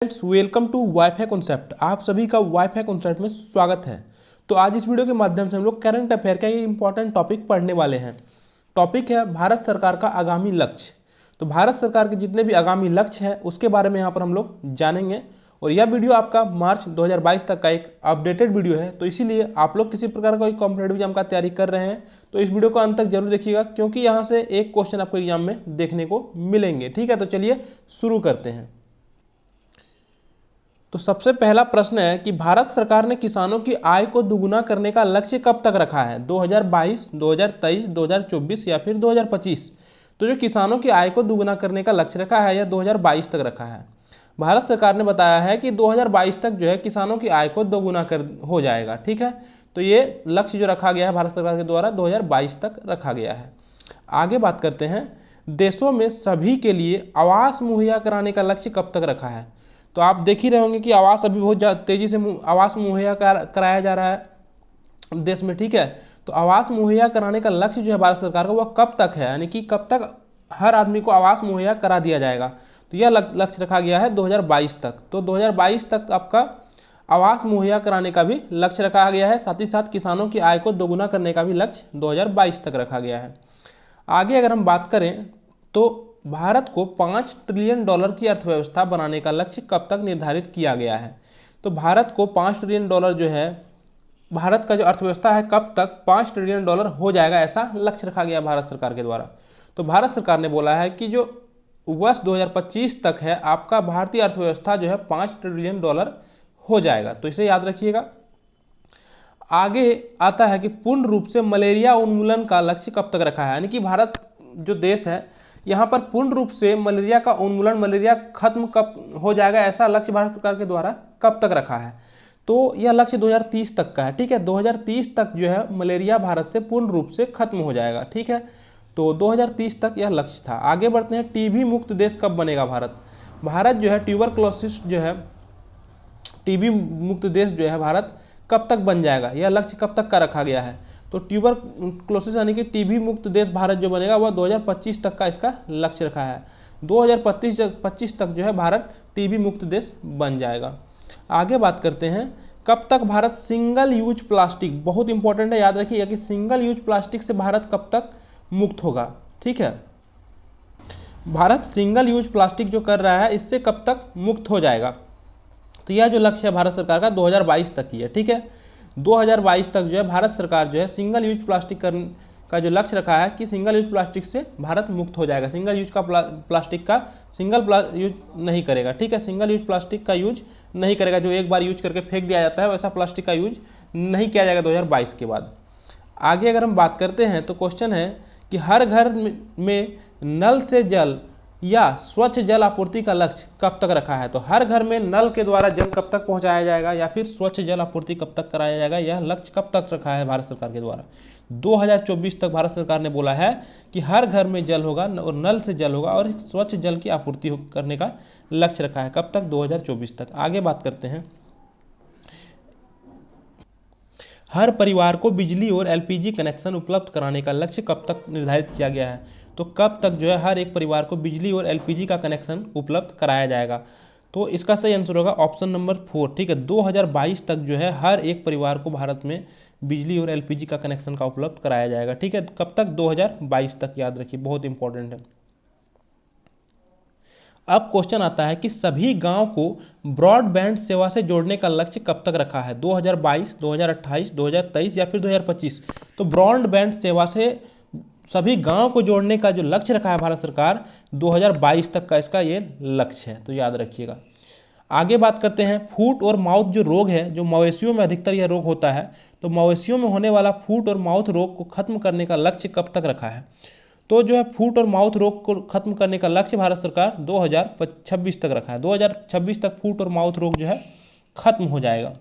Friends welcome to WiFi concept. आप सभी का वाईफाई कॉन्सेप्ट में स्वागत है। तो आज इस वीडियो के माध्यम से हम लोग करंट अफेयर का एक इंपॉर्टेंट टॉपिक पढ़ने वाले हैं। टॉपिक है भारत सरकार का आगामी लक्ष्य। तो भारत सरकार के जितने भी आगामी लक्ष्य हैं उसके बारे में यहाँ पर हम लोग जानेंगे और यह वीडियो आपका मार्च 2022 तक का एक अपडेटेड वीडियो है। तो इसीलिए आप लोग किसी प्रकार का कोई कॉम्पिटेटिव एग्जाम का तैयारी कर रहे हैं तो इस वीडियो को अंत तक जरूर देखिएगा, क्योंकि यहाँ से एक क्वेश्चन आपको एग्जाम में देखने को मिलेंगे। ठीक है, तो चलिए शुरू करते हैं। तो सबसे पहला प्रश्न है कि भारत सरकार ने किसानों की आय को दुगुना करने का लक्ष्य कब तक रखा है? 2022, 2023, 2024 या फिर 2025? तो जो किसानों की आय को दुगुना करने का लक्ष्य रखा है यह 2022 तक रखा है। भारत सरकार ने बताया है कि 2022 तक जो है किसानों की आय को दोगुना कर हो जाएगा। ठीक है, तो ये लक्ष्य जो रखा गया है भारत सरकार के द्वारा 2022 तक रखा गया है। आगे बात करते हैं, देशों में सभी के लिए आवास मुहैया कराने का लक्ष्य कब तक रखा है? तो आप देख ही रहे होंगे कि आवास अभी बहुत तेजी से आवास मुहैया कराया जा रहा है देश में। ठीक है, तो आवास मुहैया कराने का लक्ष्य जो है भारत सरकार का वह कब तक है, यानी कि कब तक हर आदमी को आवास मुहैया करा दिया जाएगा? तो यह लक्ष्य रखा गया है 2022 तक। तो 2022 तक आपका आवास मुहैया कराने का भी लक्ष्य रखा गया है, साथ ही साथ किसानों की आय को दोगुना करने का भी लक्ष्य 2022 तक रखा गया है। आगे अगर हम बात करें तो भारत को $5 ट्रिलियन की अर्थव्यवस्था बनाने का लक्ष्य कब तक निर्धारित किया गया है? तो भारत को $5 ट्रिलियन जो है भारत का जो अर्थव्यवस्था है कब तक $5 ट्रिलियन हो जाएगा, ऐसा लक्ष्य रखा गया भारत सरकार के द्वारा। तो भारत सरकार ने बोला है कि जो वर्ष 2025 तक है आपका भारतीय अर्थव्यवस्था जो है $5 ट्रिलियन हो जाएगा। तो इसे याद रखिएगा। आगे आता है कि पूर्ण रूप से मलेरिया उन्मूलन का लक्ष्य कब तक रखा है, यानी कि भारत जो देश है यहाँ पर पूर्ण रूप से मलेरिया का उन्मूलन, मलेरिया खत्म कब हो जाएगा, ऐसा लक्ष्य भारत सरकार के द्वारा कब तक रखा है? तो यह लक्ष्य 2030 तक का है। ठीक है, 2030 तक जो है मलेरिया भारत से पूर्ण रूप से खत्म हो जाएगा। ठीक है, तो 2030 तक यह लक्ष्य था। आगे बढ़ते हैं, टीबी मुक्त देश कब बनेगा भारत? भारत जो है ट्यूबरक्लोसिस जो है टीबी मुक्त देश जो है भारत कब तक बन जाएगा, यह लक्ष्य कब तक का रखा गया है? तो ट्यूबरक्लोसिस यानी कि टीबी मुक्त देश भारत जो बनेगा वह 2025 तक का इसका लक्ष्य रखा है। 2025 तक जो है भारत टीबी मुक्त देश बन जाएगा। आगे बात करते हैं, कब तक भारत सिंगल यूज प्लास्टिक, बहुत इंपॉर्टेंट है, याद रखिएगा कि सिंगल यूज प्लास्टिक से भारत कब तक मुक्त होगा? ठीक है, भारत सिंगल यूज प्लास्टिक जो कर रहा है इससे कब तक मुक्त हो जाएगा? तो यह जो लक्ष्य है भारत सरकार का 2022 तक ही है। ठीक है, 2022 तक जो है भारत सरकार जो है सिंगल यूज प्लास्टिक का जो लक्ष्य रखा है कि सिंगल यूज प्लास्टिक से भारत मुक्त हो जाएगा। सिंगल यूज का प्लास्टिक का यूज नहीं करेगा। ठीक है, सिंगल यूज प्लास्टिक का यूज नहीं करेगा, जो एक बार यूज करके फेंक दिया जाता है वैसा प्लास्टिक का यूज नहीं किया जाएगा 2022 के बाद। आगे अगर हम बात करते हैं तो क्वेश्चन है कि हर घर में नल से जल या स्वच्छ जल आपूर्ति का लक्ष्य कब तक रखा है? तो हर घर में नल के द्वारा जल कब तक पहुंचाया जाएगा या फिर स्वच्छ जल आपूर्ति कब तक कराया जाएगा, यह लक्ष्य कब तक रखा है भारत सरकार के द्वारा? 2024 तक भारत सरकार ने बोला है कि हर घर में जल होगा और नल से जल होगा और स्वच्छ जल की आपूर्ति करने का लक्ष्य रखा है। कब तक? 2024 तक। आगे बात करते हैं, हर परिवार को बिजली और एलपीजी कनेक्शन उपलब्ध कराने का लक्ष्य कब तक निर्धारित किया गया है? तो कब तक जो है हर एक परिवार को बिजली और एलपीजी का कनेक्शन उपलब्ध कराया जाएगा? तो इसका सही आंसर होगा ऑप्शन नंबर 4। ठीक है, 2022 तक जो है हर एक परिवार को भारत में बिजली और एलपीजी का कनेक्शन का उपलब्ध कराया जाएगा। ठीक है, कब तक? 2022 तक, याद रखिए, बहुत इंपॉर्टेंट है। अब क्वेश्चन आता है कि सभी गांव को ब्रॉडबैंड सेवा से जोड़ने का लक्ष्य कब तक रखा है? 2022, 2028, 2023 या फिर 2025? तो ब्रॉडबैंड सेवा से सभी गांव को जोड़ने का जो लक्ष्य रखा है भारत सरकार 2022 तक का इसका ये लक्ष्य है, तो याद रखिएगा। आगे बात करते हैं, फूट और माउथ जो रोग है, जो मवेशियों में अधिकतर यह रोग होता है, तो मवेशियों में होने वाला फूट और माउथ रोग को खत्म करने का लक्ष्य कब तक रखा है? तो जो है फूट और माउथ रोग को खत्म करने का लक्ष्य भारत सरकार 2026 तक रखा है। 2026 तक फूट और माउथ रोग जो है खत्म हो जाएगा।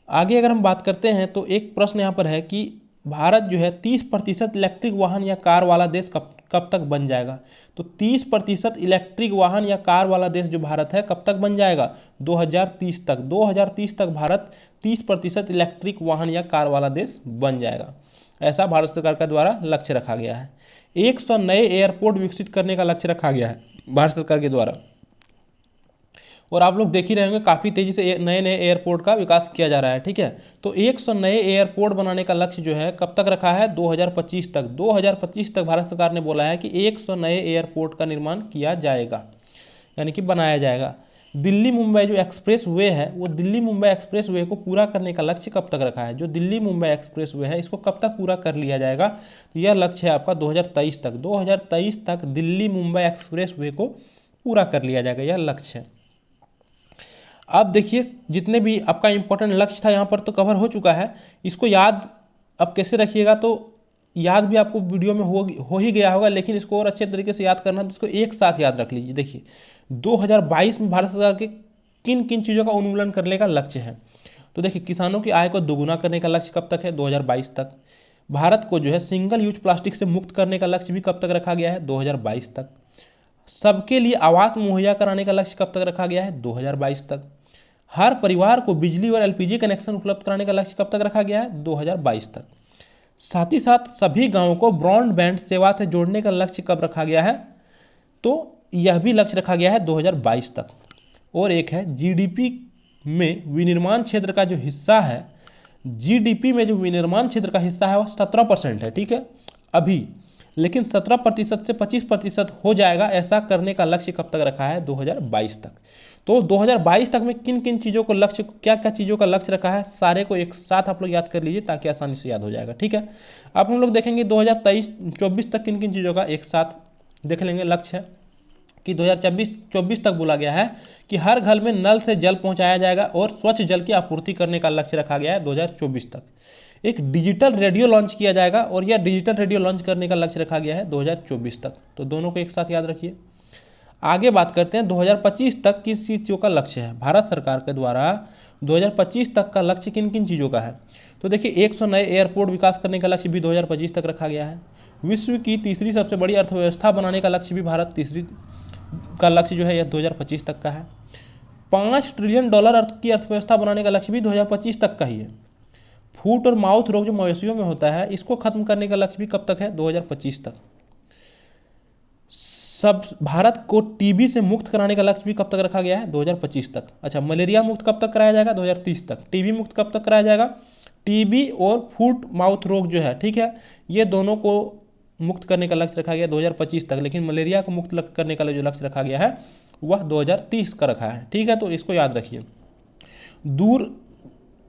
आगे अगर हम बात करते हैं तो एक प्रश्न यहाँ पर है कि भारत जो है 30% इलेक्ट्रिक वाहन या कार वाला देश कब तक बन जाएगा? तो 30% इलेक्ट्रिक वाहन या कार वाला देश जो भारत है कब तक बन जाएगा? 2030 तक। 2030 तक भारत 30% इलेक्ट्रिक वाहन या कार वाला देश बन जाएगा, ऐसा भारत सरकार का द्वारा लक्ष्य रखा गया है। 100 नए एयरपोर्ट विकसित करने का लक्ष्य रखा गया है भारत सरकार के द्वारा। और आप लोग देख ही रहे होंगे काफ़ी तेज़ी से नए नए एयरपोर्ट का विकास किया जा रहा है, ठीक है। तो 100 नए एयरपोर्ट बनाने का लक्ष्य जो है कब तक रखा है, 2025 तक। 2025 तक भारत सरकार ने बोला है कि 100 नए एयरपोर्ट का निर्माण किया जाएगा, यानी कि बनाया जाएगा। दिल्ली मुंबई जो एक्सप्रेस वे है, वो दिल्ली मुंबई एक्सप्रेस वे को पूरा करने का लक्ष्य कब तक रखा है, जो दिल्ली मुंबई एक्सप्रेस वे है इसको कब तक पूरा कर लिया जाएगा, तो यह लक्ष्य है आपका 2023 तक। 2023 तक दिल्ली मुंबई एक्सप्रेस वे को पूरा कर लिया जाएगा, यह लक्ष्य है। अब देखिए जितने भी आपका इंपॉर्टेंट लक्ष्य था यहाँ पर तो कवर हो चुका है। इसको याद अब कैसे रखिएगा, तो याद भी आपको वीडियो में हो ही गया होगा, लेकिन इसको और अच्छे तरीके से याद करना तो इसको एक साथ याद रख लीजिए। देखिए 2022 में भारत सरकार के किन किन चीज़ों का उन्मूलन करने का लक्ष्य है, तो देखिए किसानों की आय को दोगुना करने का लक्ष्य कब तक है, 2022 तक। भारत को जो है सिंगल यूज प्लास्टिक से मुक्त करने का लक्ष्य भी कब तक रखा गया है, 2022 तक। सबके लिए आवास मुहैया कराने का लक्ष्य कब तक रखा गया है, 2022 तक। हर परिवार को बिजली और एलपीजी कनेक्शन उपलब्ध कराने का लक्ष्य कब तक रखा गया है, 2022 तक। साथ ही साथ सभी गांवों को ब्रॉडबैंड सेवा से जोड़ने का लक्ष्य कब रखा गया है, तो यह भी लक्ष्य रखा गया है 2022 तक। और एक है जीडीपी में विनिर्माण क्षेत्र का जो हिस्सा है, जीडीपी में जो विनिर्माण क्षेत्र का हिस्सा है वह 17% है, ठीक है अभी, लेकिन 17% से 25% हो जाएगा, ऐसा करने का लक्ष्य कब तक रखा है, 2022 तक। तो 2022 तक में किन किन चीज़ों को लक्ष्य, क्या क्या चीज़ों का लक्ष्य रखा है, सारे को एक साथ आप लोग याद कर लीजिए ताकि आसानी से याद हो जाएगा, ठीक है। अब हम लोग देखेंगे 2023-24 तक किन किन चीज़ों का एक साथ देख लेंगे लक्ष्य है कि 2024 तक बोला गया है कि हर घर में नल से जल पहुंचाया जाएगा और स्वच्छ जल की आपूर्ति करने का लक्ष्य रखा गया है 2024 तक। एक डिजिटल रेडियो लॉन्च किया जाएगा और यह डिजिटल रेडियो लॉन्च करने का लक्ष्य रखा गया है 2024 तक। तो दोनों को एक साथ याद रखिए। आगे बात करते हैं 2025 तक किस चीज़ों का लक्ष्य है, भारत सरकार के द्वारा 2025 तक का लक्ष्य किन किन चीज़ों का है, तो देखिए 100 नए एयरपोर्ट विकास करने का लक्ष्य भी 2025 तक रखा गया है। विश्व की तीसरी सबसे बड़ी अर्थव्यवस्था बनाने का लक्ष्य भी भारत तीसरी का लक्ष्य जो है यह 2025 तक का है। $5 ट्रिलियन की अर्थव्यवस्था बनाने का लक्ष्य भी 2025 तक का ही है। फुट और माउथ रोग जो मवेशियों में होता है इसको खत्म करने का लक्ष्य भी कब तक है, 2025 तक। सब भारत को टीबी से मुक्त कराने का लक्ष्य भी कब तक रखा गया है, 2025 तक। अच्छा मलेरिया मुक्त कब तक कराया जाएगा, 2030 तक। टीबी मुक्त कब तक कराया जाएगा, टीबी और फुट माउथ रोग जो है, ठीक है, ये दोनों को मुक्त करने का लक्ष्य रखा गया 2025 तक, लेकिन मलेरिया को मुक्त करने का जो लक्ष्य रखा गया है वह 2030 का रखा है, ठीक है। तो इसको याद रखिए।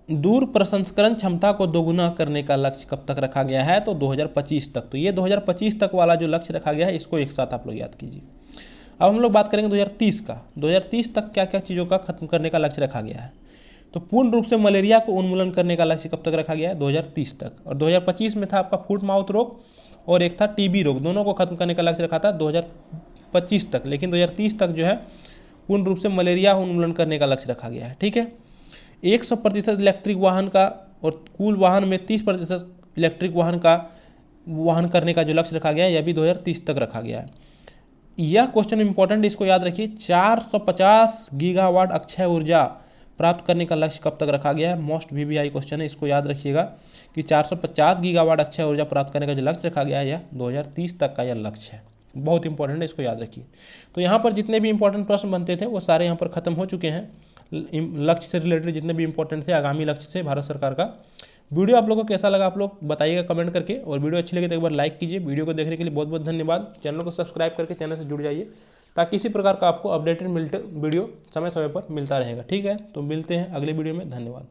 दूर प्रसंस्करण क्षमता को दोगुना करने का लक्ष्य कब तक रखा गया है, तो 2025 तक। तो ये 2025 तक वाला जो लक्ष्य रखा गया है इसको एक साथ आप लोग याद कीजिए। अब हम लोग बात करेंगे 2030 का। 2030 तक क्या क्या चीज़ों का खत्म करने का लक्ष्य रखा गया है, तो पूर्ण रूप से मलेरिया को उन्मूलन करने का लक्ष्य कब तक रखा गया है, 2030 तक। और 2025 में था आपका फुट माउथ रोग और एक था टीबी रोग, दोनों को खत्म करने का लक्ष्य रखा था 2025 तक, लेकिन 2030 तक जो है पूर्ण रूप से मलेरिया उन्मूलन करने का लक्ष्य रखा गया है, ठीक है। 100% इलेक्ट्रिक वाहन का और कुल वाहन में 30% इलेक्ट्रिक वाहन का वाहन करने का जो लक्ष्य रखा गया है यह भी 2030 तक रखा गया है। यह क्वेश्चन इंपॉर्टेंट, इसको याद रखिए। 450 गीगावाट अक्षय ऊर्जा प्राप्त करने का लक्ष्य कब तक रखा गया है, मोस्ट वीवीआई क्वेश्चन है, इसको याद रखिएगा कि 450 गीगावाट अक्षय ऊर्जा प्राप्त करने का जो लक्ष्य रखा गया है यह 2030 तक का यह लक्ष्य है। बहुत इंपॉर्टेंट है, इसको याद रखिए। तो यहाँ पर जितने भी इंपॉर्टेंट प्रश्न बनते थे वो सारे यहाँ पर खत्म हो चुके हैं। लक्ष्य से रिलेटेड जितने भी इंपॉर्टेंट थे आगामी लक्ष्य से भारत सरकार का। वीडियो आप लोगों को कैसा लगा आप लोग बताइएगा कमेंट करके, और वीडियो अच्छी लगे तो एक बार लाइक कीजिए। वीडियो को देखने के लिए बहुत बहुत धन्यवाद। चैनल को सब्सक्राइब करके चैनल से जुड़ जाइए ताकि इसी प्रकार का आपको अपडेटेड वीडियो समय समय पर मिलता रहेगा, ठीक है। तो मिलते हैं अगले वीडियो में, धन्यवाद।